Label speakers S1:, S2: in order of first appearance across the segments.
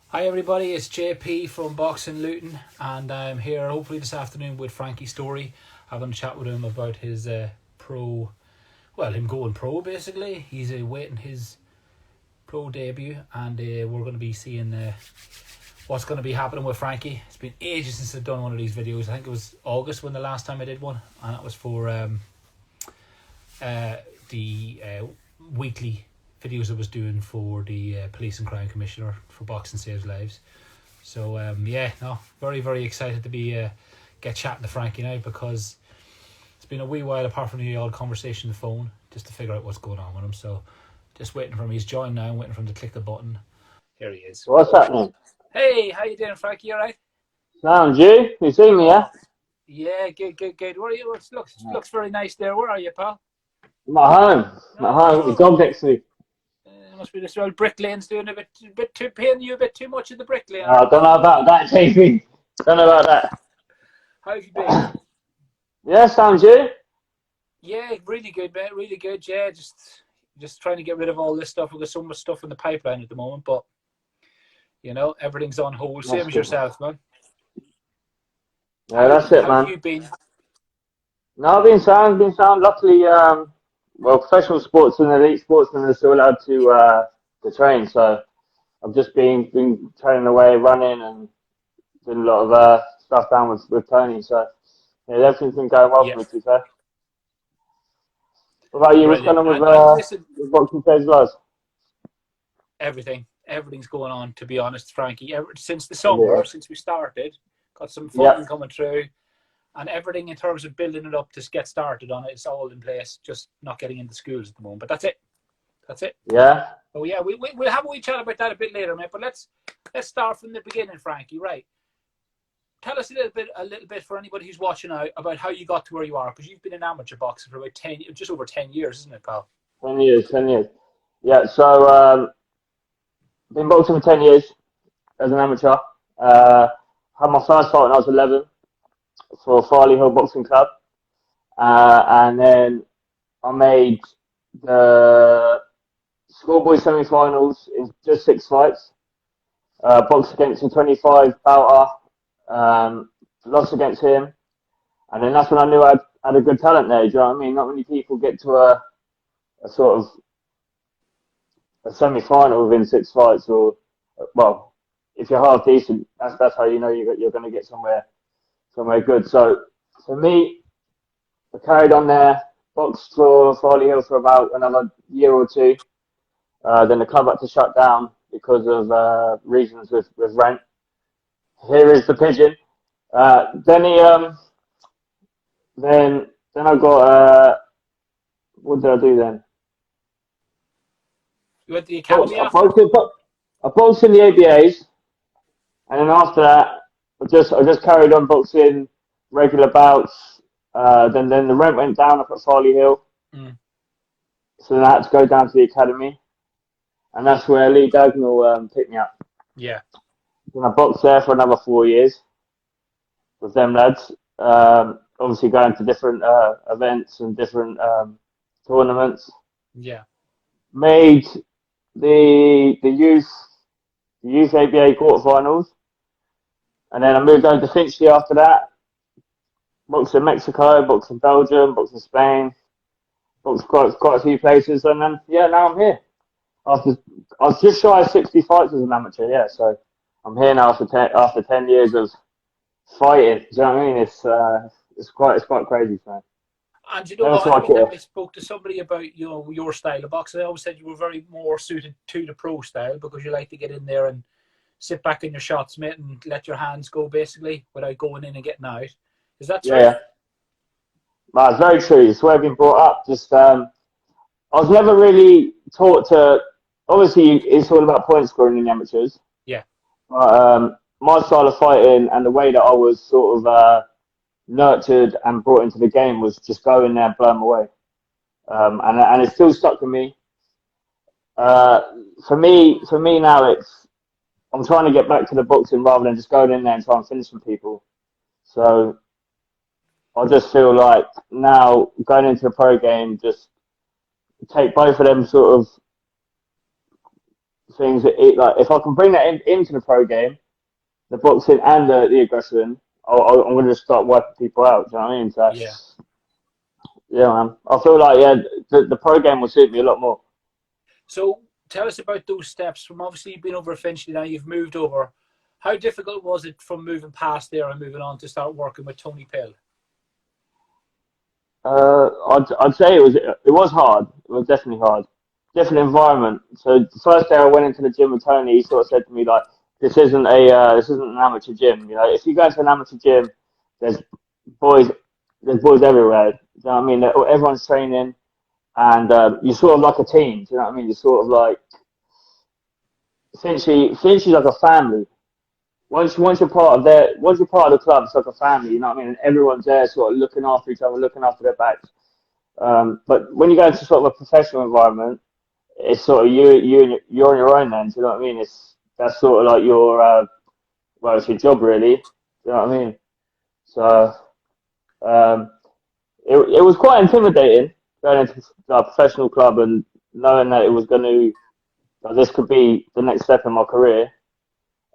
S1: Hi everybody, it's JP from Boxing Luton, and I'm here hopefully this afternoon with Frankie Storey, having a chat with him about his him going pro basically. He's awaiting his pro debut, and we're going to be seeing what's going to be happening with Frankie. It's been ages since I've done one of these videos. I think it was August when the last time I did one, and that was for the weekly videos I was doing for the Police and Crime Commissioner for Boxing Saves Lives. So very very excited to be get chatting to Frankie now, because it's been a wee while apart from the odd conversation on the phone just to figure out what's going on with him. So just waiting for him. He's joined now. I'm waiting for him to click the button. Here he is.
S2: What's happening?
S1: Hey, how you doing, Frankie? All right?
S2: Sounds you? You see me, yeah?
S1: Yeah, good. Where are you? It looks very nice there. Where are you, pal?
S2: I'm at home. I'm at home with the dog next to me.
S1: Must be this old brick lane's doing a bit too paying you a bit too much in the brick lane.
S2: I don't know about that, JP. Don't know about that.
S1: How have you been?
S2: Yeah, sounds you?
S1: Yeah, really good, mate. Really good. Yeah, just trying to get rid of all this stuff. We've got so much stuff in the pipeline at the moment, but everything's on hold.
S2: That's
S1: Same as
S2: good, man.
S1: yourself, man.
S2: Yeah, that's it,
S1: How have
S2: man.
S1: you been?
S2: No, I've been sound. Luckily, professional sports and elite sportsmen are still allowed to train. So I've just been training away, running, and doing a lot of stuff down with Tony. So yeah, everything's been going well
S1: Yeah,
S2: for me, to be fair. What about you? What's going
S1: brilliant.
S2: on
S1: And listen,
S2: with boxing phase laws?
S1: everything's going on. To be honest, Frankie, since the
S2: Yeah.
S1: summer, since we started, got some
S2: Yeah.
S1: funding coming through, and everything in terms of building it up to get started on it, it's all in place. Just not getting into schools at the moment, but that's it. That's it.
S2: Yeah.
S1: Oh yeah, we'll have a wee chat about that a bit later, mate. But let's start from the beginning, Frankie. Right? Tell us a little bit for anybody who's watching out about how you got to where you are, because you've been an amateur boxer for about just over 10 years, isn't it, pal?
S2: 10 years, 10 years. Yeah, so been boxing for 10 years as an amateur. Uh, had my first fight when I was 11 for Farley Hill Boxing Club. And then I made the schoolboy semi-finals in just 6 fights. Boxed against a 25 bouter, lost against him. And then that's when I knew I had a good talent there. Do you know what I mean? Not many people get to a sort of a semi-final within 6 fights, or well, if you're half decent, that's how you know you're going to get somewhere good. So for me, I carried on there, boxed for Farley Hill for about another year or two. Then the club had to shut down because of reasons with rent. Here is the pigeon. Then he then I got what did I do then?
S1: You went to the
S2: Boxed,
S1: academy
S2: I
S1: after?
S2: boxed, I boxed in the ABAs. And then after that, I just carried on boxing regular bouts. Then the rent went down up at Farley Hill,
S1: Mm.
S2: so then I had to go down to the academy, and that's where Lee Dagnall picked me up.
S1: Yeah,
S2: Then I boxed there for another 4 years with them lads. Obviously going to different events and different tournaments.
S1: yeah,
S2: Made the youth ABA quarterfinals, and then I moved over to Finchley after that. Boxed in Mexico, boxed in Belgium, boxed in Spain, boxed quite a few places, and then yeah, now I'm here. After I was just shy of 60 fights as an amateur, yeah. So I'm here now after 10 years of fighting. Do you know what I mean? It's quite crazy, man.
S1: and you know
S2: Never
S1: what?
S2: like it.
S1: I spoke to somebody about your style of boxing. I always said you were very more suited to the pro style, because you like to get in there and sit back in your shots, mate, and let your hands go basically without going in and getting out. Is that
S2: Yeah,
S1: true?
S2: yeah. No, it's very true. It's where I've been brought up. Just I was never really taught to. Obviously, it's all about point scoring in the amateurs.
S1: Yeah,
S2: But my style of fighting and the way that I was sort of nurtured and brought into the game was just go in there and blow them away. And it's still stuck with me. Uh, for me now, I'm trying to get back to the boxing rather than just going in there and trying to finish some people. So I just feel like now going into a pro game, just take both of them sort of things. Like if I can bring that into the pro game, the boxing and the aggression, I'm going to just start wiping people out. Do you know what I mean? So
S1: Yeah.
S2: yeah, man. I feel like the pro game will suit me a lot more.
S1: So tell us about those steps from obviously you've been over at Finchley, now you've moved over. How difficult was it from moving past there and moving on to start working with Tony Pill?
S2: I'd say it was hard. It was definitely hard. Different environment. So the first day I went into the gym with Tony, he sort of said to me like, this isn't an amateur gym. You know, if you go to an amateur gym, there's boys, there's boys everywhere. Do you know what I mean? Everyone's training, and you're sort of like a team. Do you know what I mean? You're sort of like Finchley's like a family. Once you're part of the club, it's like a family. You know what I mean? And everyone's there, sort of looking after each other, looking after their backs. But when you go into sort of a professional environment, it's sort of you're on your own then. Do you know what I mean? That's sort of like it's your job really. Do you know what I mean? So um, it was quite intimidating going into a professional club and knowing that it was going to this could be the next step in my career.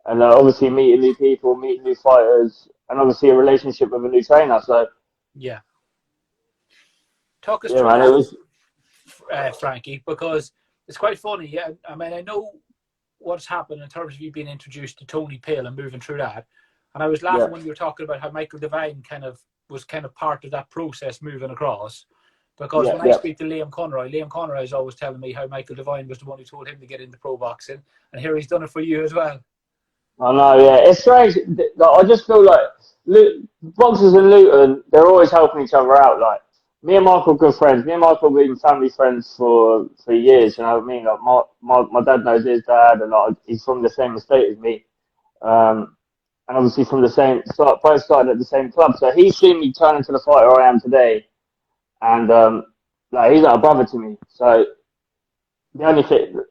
S2: And obviously meeting new people, meeting new fighters, and obviously a relationship with a new trainer. So
S1: Yeah. Talk us
S2: yeah,
S1: through
S2: man, it
S1: that,
S2: was
S1: Frankie, because it's quite funny. Yeah, I mean, I know what's happened in terms of you being introduced to Tony Pale and moving through that. And I was
S2: yeah,
S1: laughing when you were talking about how Michael Devine was part of that process moving across. Because
S2: yeah,
S1: when I
S2: yeah.
S1: speak to Liam Conroy is always telling me how Michael Devine was the one who told him to get into pro boxing, and here he's done it for you as well.
S2: I know, yeah. It's strange. I just feel like boxers in Luton, they're always helping each other out. Like me and Michael are good friends. Me and Michael have been family friends for years. You know what I mean? Like my dad knows his dad, and like, he's from the same estate as me. And obviously from the same start, both started at the same club. So he's seen me turn into the fighter I am today, and like he's like a brother to me. So the only thing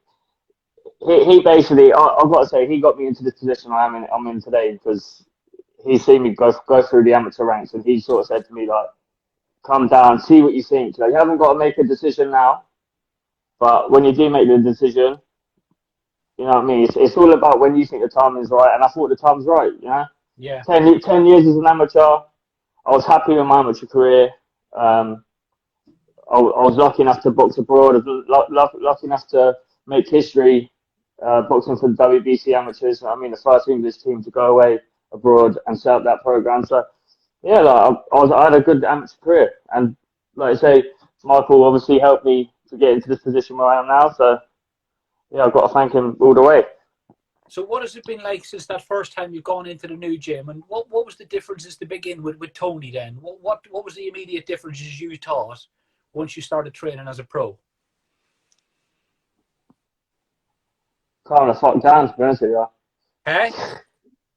S2: he basically, I've got to say, he got me into this position I'm in today because he's seen me go through the amateur ranks, and he sort of said to me like, "Come down, see what you think. Like, you haven't got to make a decision now, but when you do make the decision, you know what I mean. It's all about when you think the timing's right, and I thought the time's right. You know,
S1: Yeah.
S2: 10 years as an amateur, I was happy with my amateur career. Um, I was lucky enough to box abroad. I was lucky enough to make history boxing for the WBC amateurs. I mean, the first English team to go away abroad and set up that program. So yeah, like I had a good amateur career, and like I say, Michael obviously helped me to get into this position where I am now. So yeah, I've got to thank him all the way.
S1: So what has it been like since that first time you've gone into the new gym, and what was the differences to begin with Tony then? What was the immediate differences you thought once you started training as a pro?
S2: Calm the fuck down, to be honest with you.
S1: Hey?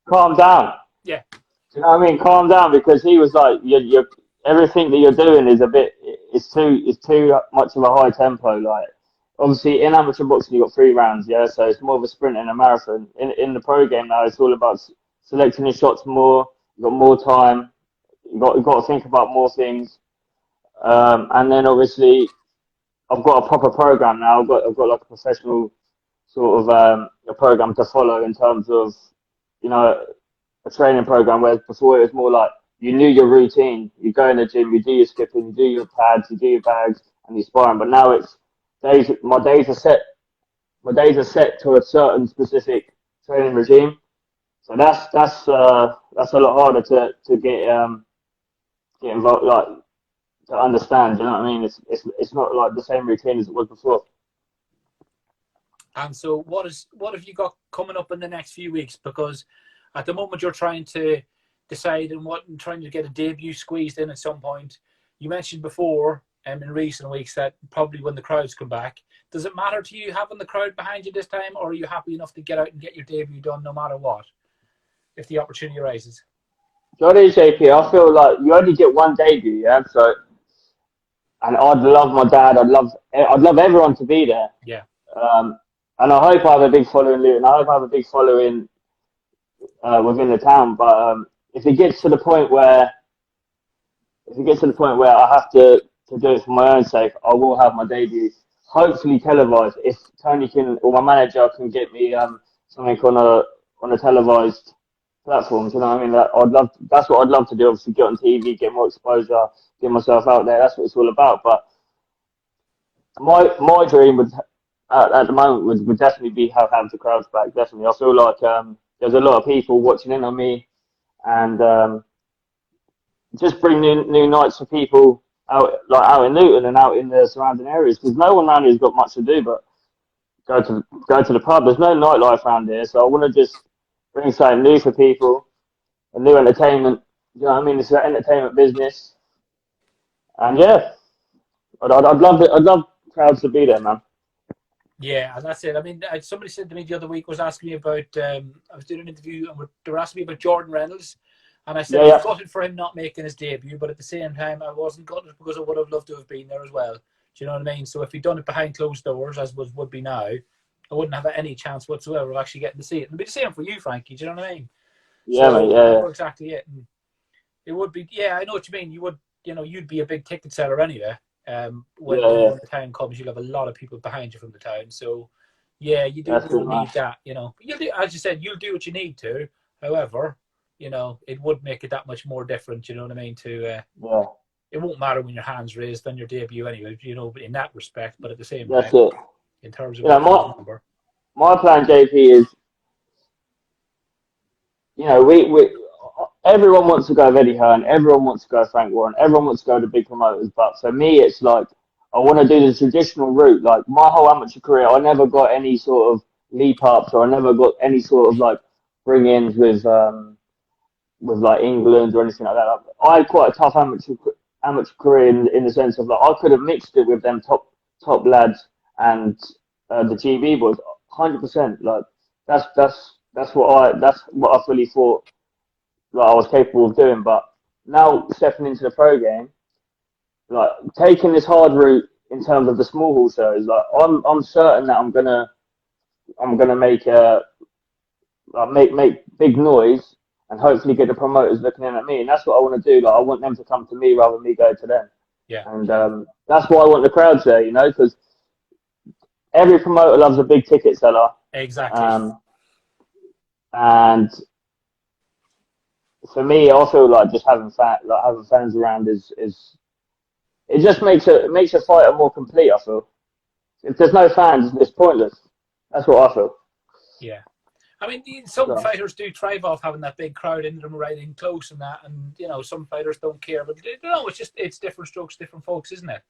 S2: Calm down.
S1: Yeah.
S2: Do you know what I mean? Calm down, because he was like, you're everything that you're doing is a bit, it's too much of a high tempo. Like, obviously in amateur boxing you got 3 rounds, yeah, so it's more of a sprint and a marathon. In the pro game now, it's all about selecting your shots more. You got more time. You got to think about more things. And then obviously I've got a proper program now. I've got like a professional sort of a program to follow in terms of, you know, a training program, whereas before it was more like you knew your routine. You go in the gym, you do your skipping, you do your pads, you do your bags, and you sparring. But now it's days. My days are set. My days are set to a certain specific training regime. So that's a lot harder to get involved, like to understand. You know what I mean? It's not like the same routine as it was before.
S1: And so what have you got coming up in the next few weeks? Because at the moment you're trying to decide and trying to get a debut squeezed in at some point. You mentioned before in recent weeks that probably when the crowds come back. Does it matter to you having the crowd behind you this time, or are you happy enough to get out and get your debut done no matter what, if the opportunity arises?
S2: Johnny JP, I feel like you only get one debut, yeah. So, and I'd love my dad. I'd love everyone to be there.
S1: Yeah.
S2: And I hope I have a big following, Luton. I hope I have a big following within the town. But if it gets to the point where I have to do it for my own sake, I will have my debut. hopefully televised. If Tony can or my manager can get me something on a televised platform, do you know what I mean? That's what I'd love to do. Obviously, get on TV, get more exposure, get myself out there. That's what it's all about. But my dream would at the moment would definitely be have the crowds back. Definitely, I feel like there's a lot of people watching in on me, and just bring new nights for people out in Luton and out in the surrounding areas, because no one around here's got much to do but go to the pub. There's no nightlife around here, so I want to just bring something new for people, a new entertainment. You know what I mean? It's an entertainment business, and yeah, I'd love it. I'd love crowds to be there, man.
S1: Yeah, and that's it. I mean, somebody said to me the other week, was asking me about, I was doing an interview and they were asking me about Jordan Reynolds. And I said I was gutted for him not making his debut, but at the same time, I wasn't gutted because I would have loved to have been there as well. Do you know what I mean? So if he'd done it behind closed doors, as would be now, I wouldn't have any chance whatsoever of actually getting to see it. And it'd be the same for you, Frankie. Do you know what I mean?
S2: Yeah,
S1: so
S2: mate. Yeah.
S1: That's exactly it. And it would be. Yeah, I know what you mean. You would. You know, you'd be a big ticket seller anyway. When the time comes, you'll have a lot of people behind you from the town. So yeah, you do really need that. You know, you'll do, as you said, you'll do what you need to. However, you know, it would make it that much more different, you know what I mean? It won't matter when your hand's raised on your debut anyway, you know, in that respect, but at the same time, in terms of
S2: my plan, JP, is, you know, we everyone wants to go with Eddie Hearn, everyone wants to go with Frank Warren, everyone wants to go to big promoters, but for me, it's like, I want to do the traditional route. Like, my whole amateur career, I never got any sort of leap ups, or I never got any sort of like bring-ins with like England or anything like that. I had quite a tough amateur career in the sense of, like, I could have mixed it with them top lads and the GB boys, 100%. Like, that's what I fully thought like I was capable of doing. But now stepping into the pro game, like taking this hard route in terms of the small hall shows, like I'm certain that I'm gonna make make big noise, and hopefully get the promoters looking in at me. And that's what I want to do. Like, I want them to come to me rather than me go to them.
S1: Yeah.
S2: And that's why I want the crowds there, you know, because every promoter loves a big ticket seller.
S1: Exactly.
S2: And for me, I feel like just having fans around is it just makes a fighter more complete. I feel if there's no fans, it's pointless. That's what I feel.
S1: Yeah. I mean, some fighters do thrive off having that big crowd in them right in close and that, and you know, some fighters don't care. But you know, it's different strokes, different folks, isn't it?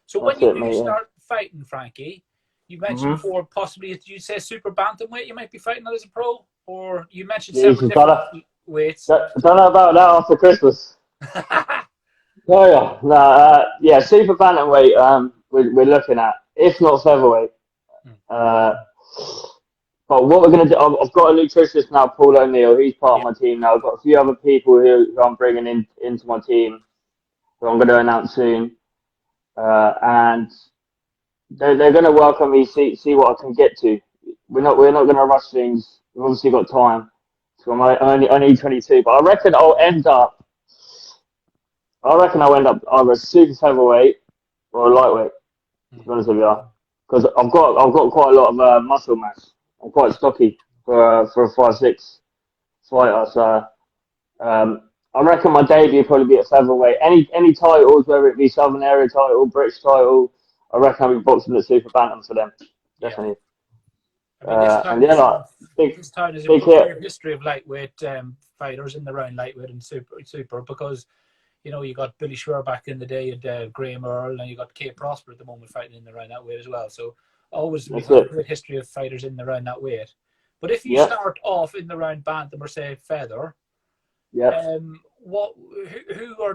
S1: So when you start fighting, Frankie, you mentioned before possibly, did you say super bantamweight you might be fighting as a pro, or you mentioned several different weights?
S2: Don't know about that after Christmas. Yeah, super bantamweight. We're looking at, if not featherweight. But what we're going to do, I've got a nutritionist now, Paul O'Neill. He's part of my team now. I've got a few other people who I'm bringing into my team, who I'm going to announce soon. And they're going to work on me, see what I can get to. We're not going to rush things. We've obviously got time. So I'm only 22. But I reckon I'll end up either a super featherweight or a lightweight, to be honest with you. Because I've got quite a lot of muscle mass. I'm quite stocky for a 5'6" fighter, so I reckon my debut will probably be at featherweight. Any titles, whether it be Southern Area title, British title, I reckon I'll be boxing at super bantam for them, definitely.
S1: I mean, this town is a big history of lightweight fighters in the round lightweight and super because, you know, you got Billy Schwer back in the day, and Graham Earl, and you got Kate Prosper at the moment fighting in the round that weight as well. So always we've got a great history of fighters in the round that weight. But if you start off in the round bantam or say feather, who are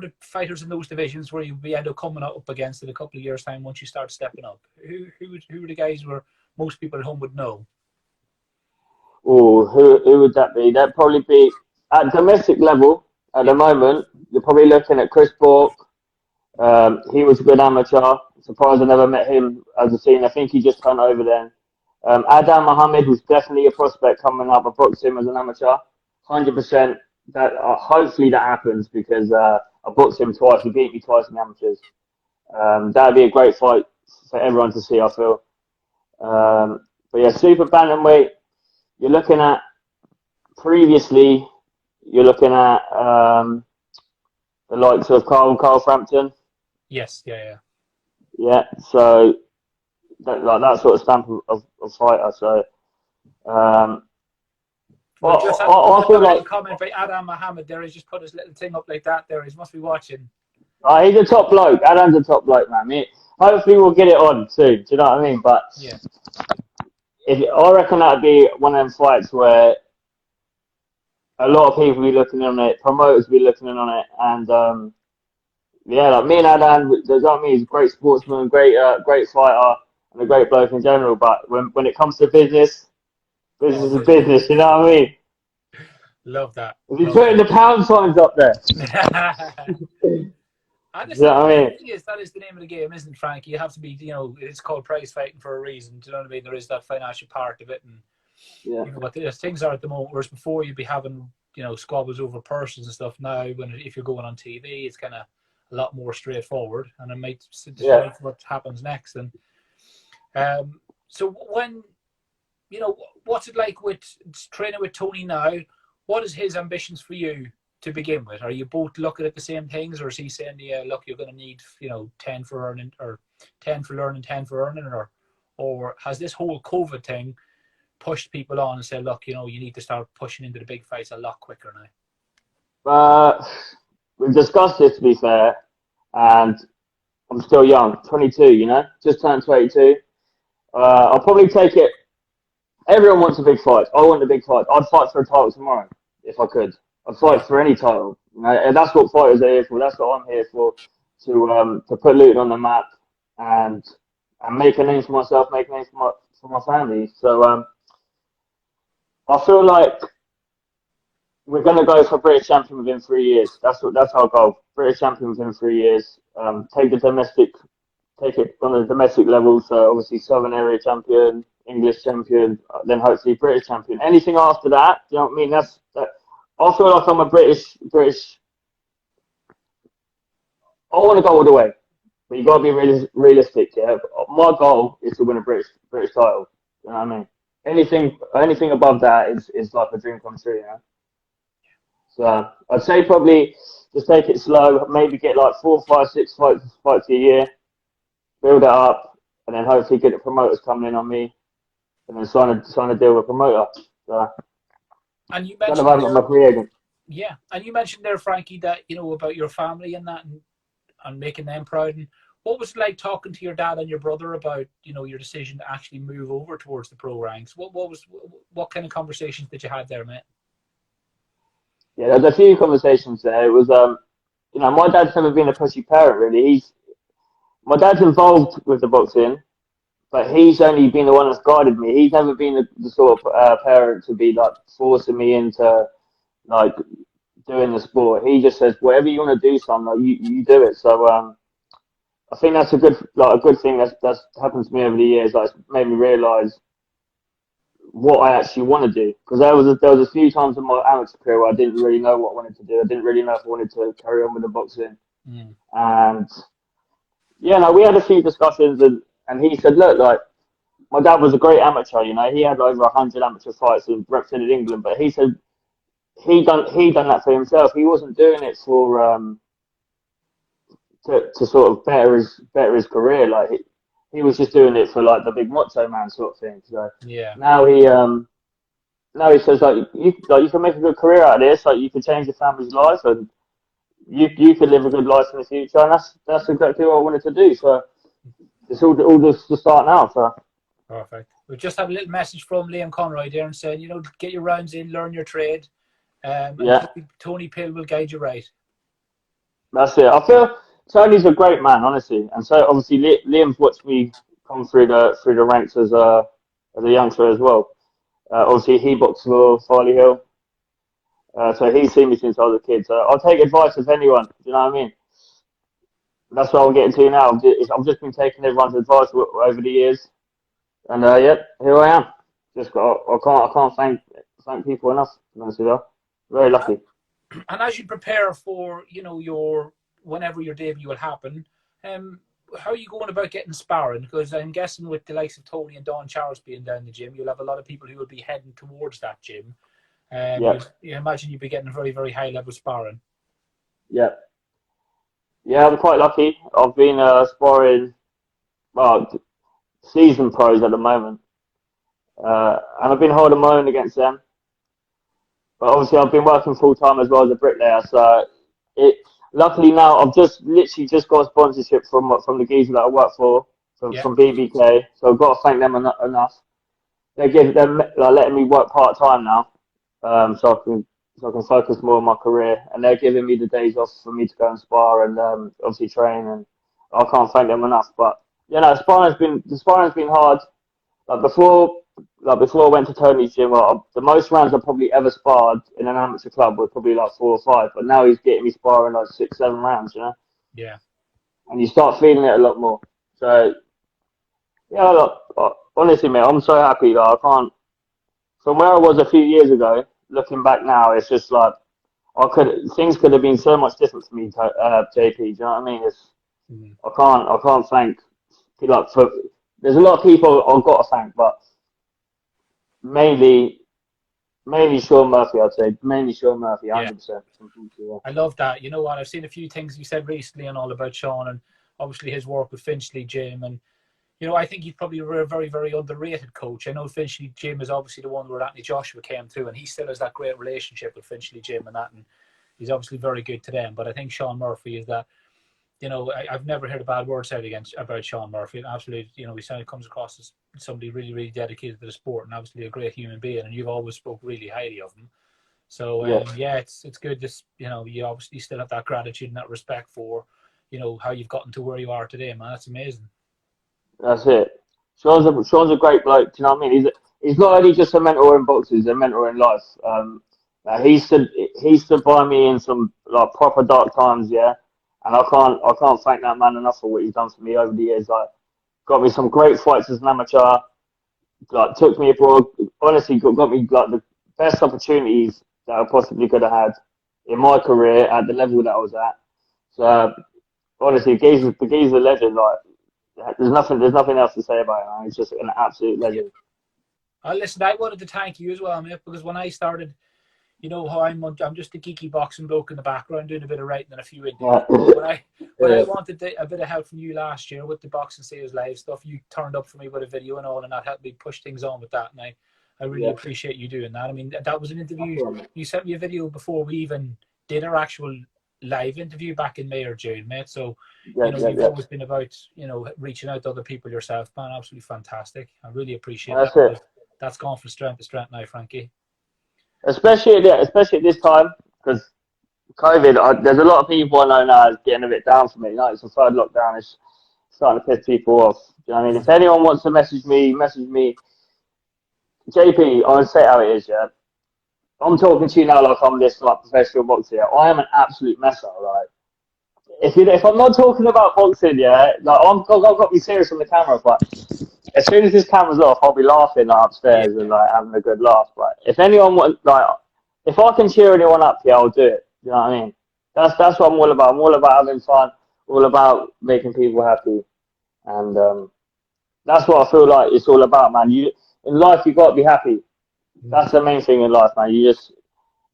S1: the fighters in those divisions where you'll be end up coming up against in a couple of years' time once you start stepping up? Who are the guys where most people at home would know?
S2: Oh, who would that be? That'd probably be at domestic level at the moment. You're probably looking at Chris Bork. He was a good amateur. Surprised I never met him as a senior. I think he just turned over then. Adam Mohammed was definitely a prospect coming up. I boxed him as an amateur. 100%. That hopefully that happens because I boxed him twice. He beat me twice in amateurs. That'd be a great fight for everyone to see, I feel. But yeah, super bantamweight. You're looking at previously. You're looking at the likes of Carl Frampton.
S1: Yes, yeah.
S2: Yeah, so that sort of stamp of fighter. So
S1: We've just had
S2: I
S1: a
S2: feel
S1: little
S2: like
S1: comment by Adam Mohammed there. He's just put his little thing up like that there. He must be watching.
S2: he's a top bloke. Adam's a top bloke, man. Hopefully we'll get it on soon. Do you know what I mean? But
S1: Yeah.
S2: I reckon that'd be one of them fights where a lot of people be looking in on it, promoters be looking in on it, and yeah, like me and Adam, you know what I mean? He's a great sportsman, great fighter, and a great bloke in general. But when it comes to business is business. You know what I mean?
S1: Love that.
S2: If you putting the pound signs up there,
S1: And
S2: you know what I mean?
S1: that is the name of the game, isn't it, Frankie? You have to be, it's called prize fighting for a reason. Do you know what I mean? There is that financial part of it, and
S2: Yeah.
S1: what things are at the moment. Whereas before you'd be having, squabbles over persons and stuff. Now, if you're going on TV, it's kind of a lot more straightforward, and it might decide what happens next. And so when, what's it like with training with Tony now? What is his ambitions for you to begin with? Are you both looking at the same things, or is he saying, yeah, look, you're going to need, 10 for earning, or 10 for learning, 10 for earning, or has this whole COVID thing pushed people on and said, look, you need to start pushing into the big fights a lot quicker now?
S2: We've discussed this, to be fair, and I'm still young, 22, just turned 22. I'll probably take it. Everyone wants a big fight. I want a big fight. I'd fight for a title tomorrow if I could. I'd fight for any title. And that's what fighters are here for. That's what I'm here for. To put Luton on the map and make a name for myself, make a name for my family. So I feel like we're going to go for British champion within 3 years. That's our goal. British champion within 3 years. Take it on the domestic level. So obviously Southern Area champion, English champion, then hopefully British champion. Anything after that, you know what I mean? I feel like I'm a British. I want to go all the way, but you got to be realistic. Yeah, my goal is to win a British title. You know what I mean? Anything above that is like a dream come true. You know. So I'd say probably just take it slow. Maybe get like 4, 5, 6 fights a year, build it up, and then hopefully get the promoters coming in on me, and then sign a deal with a promoter. So,
S1: and you mentioned
S2: my career again.
S1: Yeah, and you mentioned there, Frankie, that about your family and that, and making them proud. And what was it like talking to your dad and your brother about your decision to actually move over towards the pro ranks? What kind of conversations did you have there, mate?
S2: Yeah, there's a few conversations there. It was my dad's never been a pushy parent really. My dad's involved with the boxing, but he's only been the one that's guided me. He's never been the sort of parent to be like forcing me into like doing the sport. He just says whatever you want to do, son, like you do it. So I think that's a good thing that's happened to me over the years. Like, it's made me realise what I actually want to do, because there was a few times in my amateur career where I didn't really know what I wanted to do. I didn't really know if I wanted to carry on with the boxing, and yeah, no, we had a few discussions, and he said, look, like, my dad was a great amateur, he had over 100 amateur fights and represented England, but he said he done that for himself. He wasn't doing it for to sort of better his career. Like he was just doing it for like the big macho man sort of thing. So
S1: yeah,
S2: now he says like you can make a good career out of this. Like you can change your family's life, and you could live a good life in the future. And that's exactly what I wanted to do. So it's all just to start now. So
S1: perfect. We just have a little message from Liam Conroy there and saying, get your rounds in, learn your trade. And Tony Pill will guide you right.
S2: That's it. I feel Tony's a great man, honestly, and so obviously Liam's watched me come through the ranks as a youngster as well. Obviously, he boxed for Farley Hill, so he's seen me since I was a kid. So I'll take advice of anyone. Do you know what I mean? That's what I'm getting to now. I've just been taking everyone's advice over the years, and here I am. I can't thank people enough. To be honest with you, very lucky.
S1: And as you prepare for your whenever your debut will happen, how are you going about getting sparring? Because I'm guessing with the likes of Tony and Don Charles being down the gym, you'll have a lot of people who will be heading towards that gym.
S2: Yeah,
S1: You imagine you'd be getting very, very high level sparring.
S2: yeah, yeah. I'm quite lucky. I've been sparring, well, seasoned pros at the moment, and I've been holding my own against them. But obviously, I've been working full time as well as a bricklayer. So it luckily now I've just literally just got a sponsorship from the geezer that I work for
S1: Yeah,
S2: from BBK. So I've got to thank them enough. They give them like letting me work part time now, so I can focus more on my career. And they're giving me the days off for me to go and spar and obviously train. And I can't thank them enough. But you know, the sparring's been hard. Like before, like before I went to Tony's gym, the most rounds I probably ever sparred in an amateur club were probably like 4 or 5. But now he's getting me sparring like 6, 7 rounds, you know.
S1: yeah,
S2: And you start feeling it a lot more. So yeah, look, honestly, mate, I'm so happy that I can't. From where I was a few years ago, looking back now, it's just like things could have been so much different for me, JP. Do you know what I mean?
S1: mm.
S2: I can't thank like for. There's a lot of people I've got to thank, but mainly mainly Sean Murphy, I'd say. Mainly Sean Murphy,
S1: Yeah.
S2: 100%.
S1: I love that. You know what? I've seen a few things you said recently and all about Sean, and obviously his work with Finchley Gym. And, you know, I think he's probably a very, very underrated coach. I know Finchley Gym is obviously the one where Anthony Joshua came through, and he still has that great relationship with Finchley Gym and that. And he's obviously very good to them. But I think Sean Murphy is that, you know, I've never heard a bad word said about Sean Murphy. And absolutely, you know, he comes across as somebody really, really dedicated to the sport and obviously a great human being. And you've always spoke really highly of him. So
S2: Yeah,
S1: yeah, it's good. Just, you know, you obviously still have that gratitude and that respect for, you know, how you've gotten to where you are today, man. That's amazing.
S2: that's it. Sean's a great bloke. Do you know what I mean? He's not only just a mentor in boxing; he's a mentor in life. He stood by me in some like proper dark times, yeah. And I can't thank that man enough for what he's done for me over the years. Like, got me some great fights as an amateur. Like, took me abroad. Honestly, got me like the best opportunities that I possibly could have had in my career at the level that I was at. So honestly, the geezer's a legend. Like, there's nothing else to say about it, man. He's just an absolute legend.
S1: Listen, I wanted to thank you as well, mate, because when I started, you know how I'm just a geeky boxing bloke in the background doing a bit of writing and a few interviews.
S2: Yeah,
S1: When I
S2: yeah,
S1: wanted a bit of help from you last year with the Boxing Sales Live stuff, you turned up for me with a video and all, and that helped me push things on with that. And I really
S2: yeah.
S1: appreciate you doing that. I mean, that was an
S2: That's
S1: interview.
S2: all right.
S1: You sent me a video before we even did our actual live interview back in May or June, mate. So,
S2: Yeah,
S1: you know,
S2: yeah,
S1: you've
S2: yeah.
S1: always been about, you know, reaching out to other people yourself, man. Absolutely fantastic. I really appreciate that
S2: That's it.
S1: because that's gone from strength to strength now, Frankie.
S2: Especially at this time, because COVID. There's a lot of people I know now is getting a bit down for me. Like, it's the third lockdown. It's starting to piss people off. Do you know what I mean? If anyone wants to message me. JP, I'll say how it is. Yeah, I'm talking to you now like I'm this like professional boxer. Yeah? I am an absolute messer. Like, if I'm not talking about boxing, yeah, like I've got to be serious on the camera. But as soon as this camera's off, I'll be laughing like,
S1: Yeah,
S2: upstairs and like having a good laugh. But if anyone wants, like, if I can cheer anyone up, yeah, I'll do it. You know what I mean? That's what I'm all about. I'm all about having fun. All about making people happy, and that's what I feel like it's all about, man. You in life, you got to be happy. That's the main thing in life, man.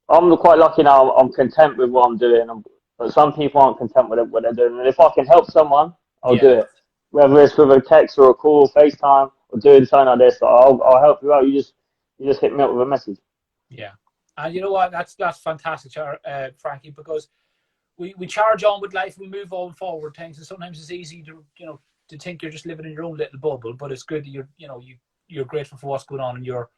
S2: I'm quite lucky now. I'm content with what I'm doing, but some people aren't content with what they're doing. And if I can help someone, I'll
S1: yeah,
S2: do it. Whether it's with a text or a call, FaceTime, or doing something like this, I'll help you out. You just hit me up with a message.
S1: yeah. And you know what? That's fantastic, Frankie, because we charge on with life, we move on forward things, and sometimes it's easy to, you know, to think you're just living in your own little bubble, but it's good that you're grateful for what's going on, and you're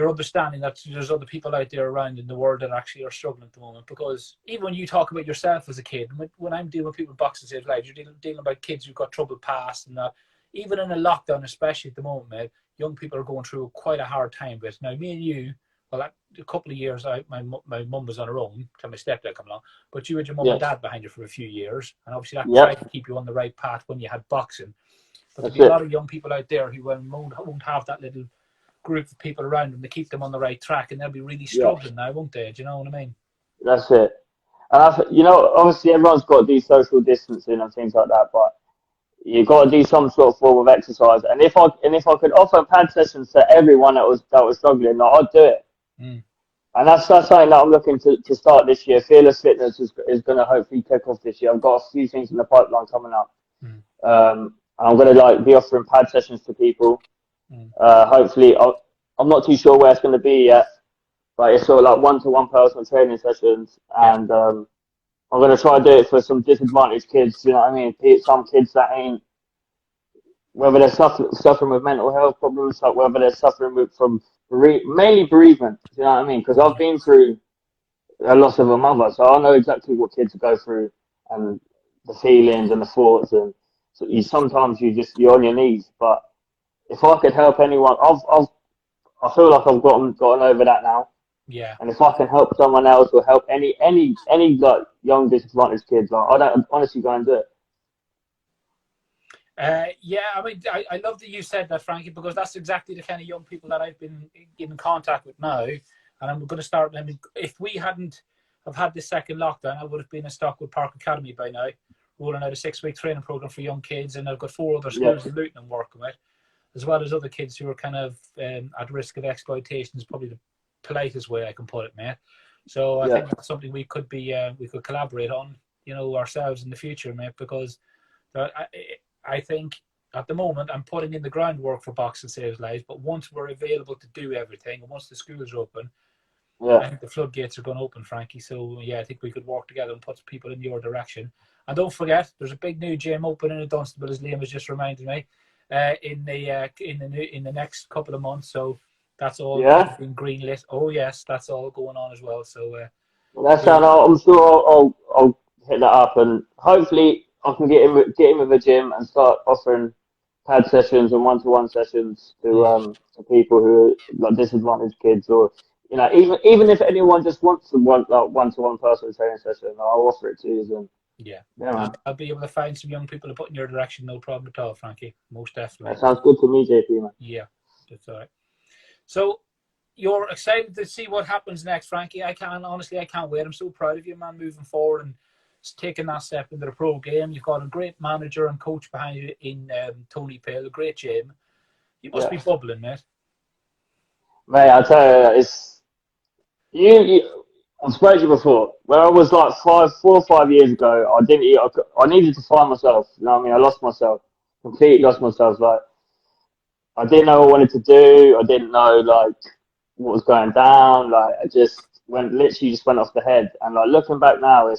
S1: understanding that there's other people out there around in the world that actually are struggling at the moment. Because even when you talk about yourself as a kid, when I'm dealing with people with Boxing Saves Lives, you're dealing about kids who've got troubled past and that. Even in a lockdown, especially at the moment, mate, young people are going through quite a hard time. But now, me and you, well, a couple of years out, my mum was on her own till my stepdad came along. But you had your mum
S2: Yeah,
S1: and dad behind you for a few years, and obviously that tried
S2: yep,
S1: to keep you on the right path when you had boxing. But there'll
S2: that's
S1: be a lot
S2: it.
S1: of young people out there who won't have that little group of people around them to keep them on the right track, and they'll be really
S2: Yeah,
S1: struggling now, won't they? Do you know what I mean?
S2: that's it. And you know, obviously everyone's got to do social distancing and things like that, but you've got to do some sort of form of exercise. And if I could offer pad sessions to everyone that was struggling, like, I'd do it.
S1: Mm.
S2: And that's something that I'm looking to start this year. Fearless Fitness is going to hopefully kick off this year. I've got a few things in the pipeline coming up.
S1: Mm.
S2: I'm going to like be offering pad sessions to people.
S1: Mm.
S2: Hopefully, I'm not too sure where it's going to be yet, but it's sort of like one-to-one personal training sessions, and I'm going to try to do it for some disadvantaged kids. You know what I mean? Some kids that ain't, whether they're suffering with mental health problems, like whether they're suffering from mainly bereavement. You know what I mean? Because I've been through a loss of a mother, so I know exactly what kids go through and the feelings and the thoughts, and so sometimes you're on your knees. But if I could help anyone, I feel like I've gotten over that now.
S1: Yeah.
S2: And if I can help someone else or help any like young disadvantaged kids, like, I don't honestly go and do it.
S1: Yeah, I mean, I love that you said that, Frankie, because that's exactly the kind of young people that I've been in contact with now. And I'm going to start. I mean, if we hadn't have had this second lockdown, I would have been in Stockwood Park Academy by now, rolling out a 6-week training program for young kids. And I've got 4 other schools in Luton I'm working with, as well as other kids who are kind of at risk of exploitation, is probably the politest way I can put it, mate. So I think that's something we could collaborate on, ourselves in the future, mate, because I think at the moment I'm putting in the groundwork for Boxing Saves Lives, but once we're available to do everything, and once the schools are open, I think the floodgates are going to open, Frankie. So yeah, I think we could work together and put people in your direction. And don't forget, there's a big new gym opening in Dunstable, as Liam has just reminded me, in the next couple of months. So that's all been greenlit. Oh yes, that's all going on as well. So
S2: that's how I'm sure I'll hit that up, and hopefully I can get in with a gym and start offering pad sessions and one-to-one sessions to people who are like disadvantaged kids, or even if anyone just wants one-to-one personal training session, I'll offer it to you. And
S1: yeah,
S2: man.
S1: I'll be able to find some young people to put in your direction, no problem at all, Frankie. Most definitely.
S2: That sounds good to me, JP, man.
S1: Yeah, that's all right. So you're excited to see what happens next, Frankie. I can't wait. I'm so proud of you, man, moving forward and taking that step into the pro game. You've got a great manager and coach behind you in Tony Pale, a great gym. You must be bubbling, mate.
S2: Mate, I tell you, it's I've spoken to you before. When I was like 4 or 5 years ago, I didn't. I needed to find myself. You know what I mean? I lost myself, completely lost myself. Like, I didn't know what I wanted to do. I didn't know like what was going down. Like, I just literally just went off the head. And like looking back now, I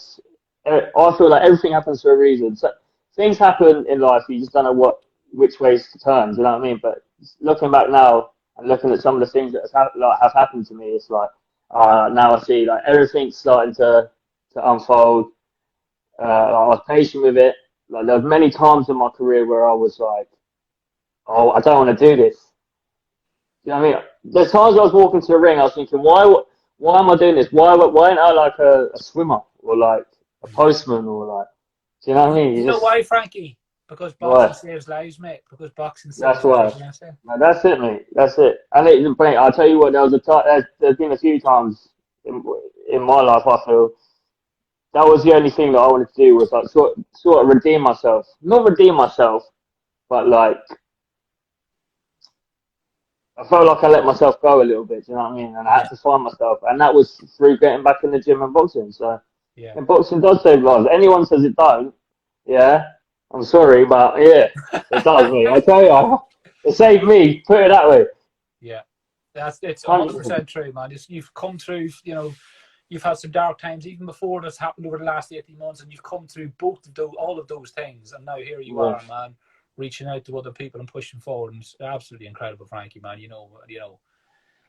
S2: feel like everything happens for a reason. So things happen in life. You just don't know which ways to turn. Do you know what I mean? But looking back now and looking at some of the things that have happened to me, it's like now I see like everything's starting to unfold. I was patient with it. Like, there were many times in my career where I was like, oh, I don't want to do this. You know what I mean? There's times I was walking to the ring, I was thinking, why am I doing this? Why ain't I like a swimmer or like a postman or like, do you know what I mean?
S1: You know why, Frankie? Because boxing saves lives, mate. Because boxing saves lives.
S2: That's why. No, that's it, mate. That's it. And I'll tell you what, there's been a few times in my life I feel that was the only thing that I wanted to do was like sort of redeem myself. Not redeem myself, but like I felt like I let myself go a little bit, do you know what I mean? And I had to find myself, and that was through getting back in the gym and boxing. So, and boxing does save lives. Anyone says it don't, I'm sorry, but yeah, it does, mate. I tell you, it saved me. Put it that way.
S1: Yeah, it's 100% true, man. You've come through, you've had some dark times even before this happened over the last 18 months, and you've come through all of those things, and now here you are, man, reaching out to other people and pushing forward. And it's absolutely incredible, Frankie, man.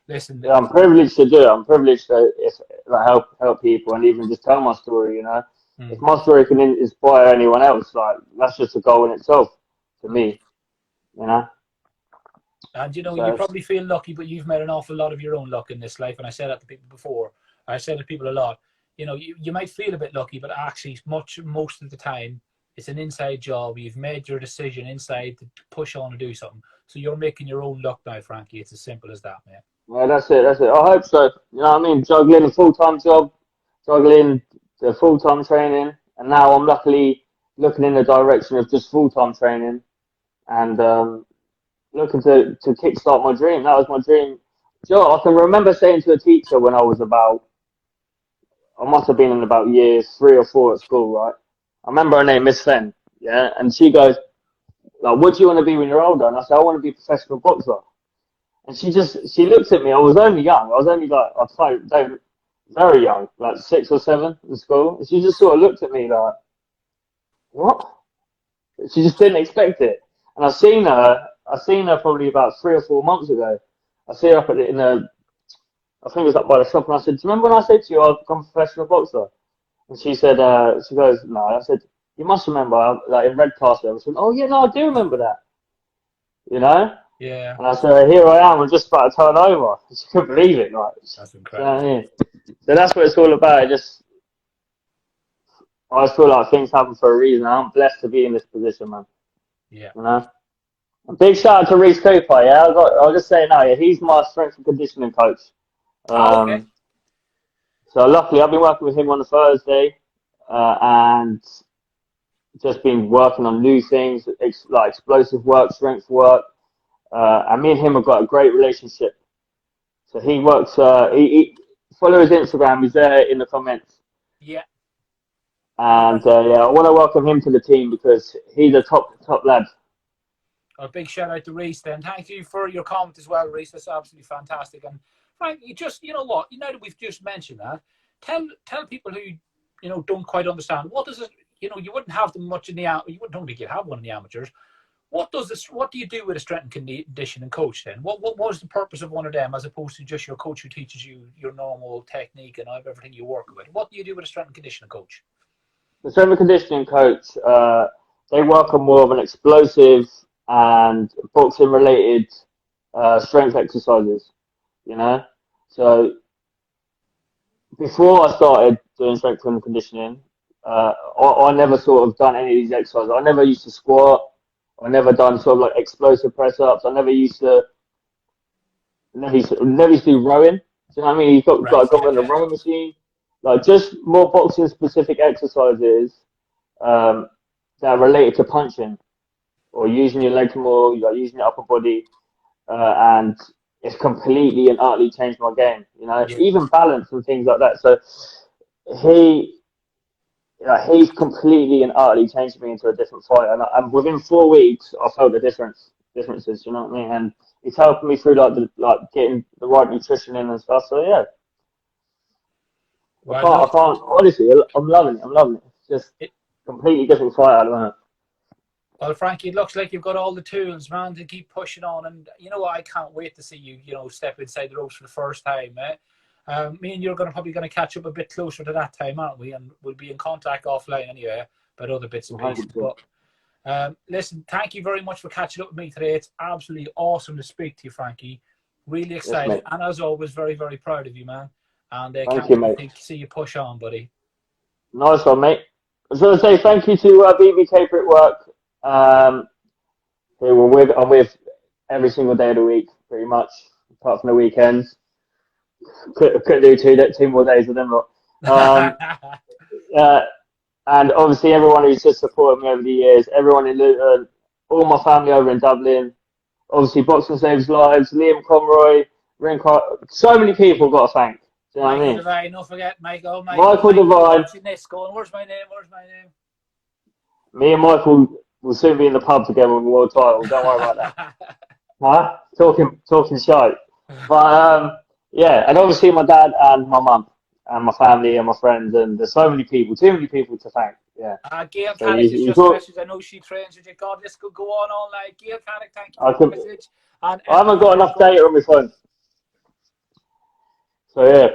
S1: Listen.
S2: Yeah, I'm privileged to do it. I'm privileged to help people and even just tell my story. If my story can inspire anyone else, like that's just a goal in itself to me.
S1: And you probably feel lucky, but you've made an awful lot of your own luck in this life. And I said that to people before. I said to people a lot. You might feel a bit lucky, but actually, most of the time, it's an inside job. You've made your decision inside to push on and do something. So you're making your own luck now, Frankie. It's as simple as that, man.
S2: Yeah, that's it. I hope so. You know what I mean? Juggling a full-time job, juggling the full-time training, and now I'm luckily looking in the direction of just full-time training and looking to kickstart my dream. That was my dream. Joe, I can remember saying to a teacher when I was about, I must have been in about year 3 or 4 at school, right? I remember her name, Miss Fenn, yeah, and she goes, like, what do you want to be when you're older? And I said, I want to be a professional boxer. And she looked at me. I was only young. I was only like, very young, like 6 or 7 in school. And she just sort of looked at me like, what? She just didn't expect it. And I seen her probably about 3 or 4 months ago. I see her up at in a, I think it was up by the shop, and I said, do you remember when I said to you I'd become a professional boxer? And she said, she goes, no. I said, you must remember, like in Redcastle. I said, oh yeah, no, I do remember that. You know?
S1: Yeah.
S2: And I said, here I am, I'm just about to turn over. She couldn't believe it, like.
S1: That's
S2: You know what I
S1: incredible.
S2: mean? So that's what it's all about. I just feel like things happen for a reason. I'm blessed to be in this position, man.
S1: Yeah.
S2: You know? A big shout out to Reece Cooper, yeah. I'll just say now, yeah, he's my strength and conditioning coach.
S1: Oh, okay.
S2: So luckily, I've been working with him on a Thursday, and just been working on new things, like explosive work, strength work. And me and him have got a great relationship. So he works. He follow his Instagram. He's there in the comments.
S1: Yeah.
S2: And yeah, I want to welcome him to the team because he's a top lad.
S1: A big shout out to Reese then. Thank you for your comment as well, Reese. That's absolutely fantastic. And Frank, you know what? You know that we've just mentioned that. Tell people who don't quite understand what does it. You wouldn't have them much in the you wouldn't think you'd have one in the amateurs. What do you do with a strength and conditioning coach then? What was the purpose of one of them as opposed to just your coach who teaches you your normal technique and everything you work with? What do you do with a strength and conditioning coach?
S2: The strength and conditioning coach, they work on more of an explosive and boxing related strength exercises. You know, so before I started doing strength and conditioning, I never sort of done any of these exercises. I never used to squat. I never done sort of like explosive press ups. I never used to do rowing. Do you know what I mean? You've got
S1: Right.
S2: to go on the rowing machine. Like just more boxing specific exercises that are related to punching or using your legs more, like using your upper body, and it's completely and utterly changed my game. You know,
S1: Yeah.
S2: even balance and things like that. So he, he's completely and utterly changed me into a different fighter. And within 4 weeks, I felt the differences. You know what I mean? And he's helping me through like getting the right nutrition in and stuff. So yeah,
S1: Well, look,
S2: I can't. Honestly, I'm loving it. I'm loving it. It's just
S1: it,
S2: completely different fighter at the moment.
S1: well, Frankie, it looks like you've got all the tools, man, to keep pushing on. And you know what? I can't wait to see you, step inside the ropes for the first time, eh? Me and you're probably going to catch up a bit closer to that time, aren't we? And we'll be in contact offline anyway about other bits and pieces.
S2: 100%.
S1: But listen, thank you very much for catching up with me today. It's absolutely awesome to speak to you, Frankie. Really
S2: Yes,
S1: excited,
S2: mate.
S1: and as always, very, very proud of you, man. And
S2: Thank
S1: can't
S2: you,
S1: wait
S2: mate.
S1: to see you push on, buddy.
S2: Nice one, mate. I was going to say thank you to BBK for work. Who I'm with every single day of the week, pretty much, apart from the weekends. Couldn't do two more days with them. Uh, and obviously everyone who's just supported me over the years, everyone in Luton, all my family over in Dublin, obviously Boxing Saves Lives, Liam Conroy, so many people got to thank. Do you know what I
S1: Michael
S2: mean?
S1: Devine, don't forget Michael.
S2: Michael
S1: Michael,
S2: Devine,
S1: watching this, going, where's my name? Where's my name?
S2: me and Michael will soon be in the pub together with the world title. Don't worry about that. Huh? Talking shite. But yeah, and obviously my dad and my mum and my family and my friends, and there's so many people, too many people to thank. Yeah.
S1: Gail
S2: So
S1: Caddick has
S2: you
S1: just
S2: thought
S1: messaged. I know she trains with you. God, this could go on all night. Gail Caddick, thank you
S2: I
S1: for the
S2: could?
S1: message. And
S2: I haven't
S1: everyone
S2: got
S1: who's
S2: enough
S1: going.
S2: data on my phone. So yeah,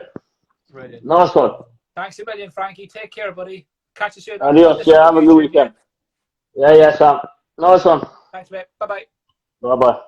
S1: Brilliant.
S2: nice one.
S1: Thanks a million, Frankie. Take care, buddy. Catch you soon on
S2: Adios. Yeah, have a good
S1: YouTube, yeah?
S2: weekend. Yeah, Sam. Nice one.
S1: Thanks, mate. Bye-bye.
S2: Bye bye.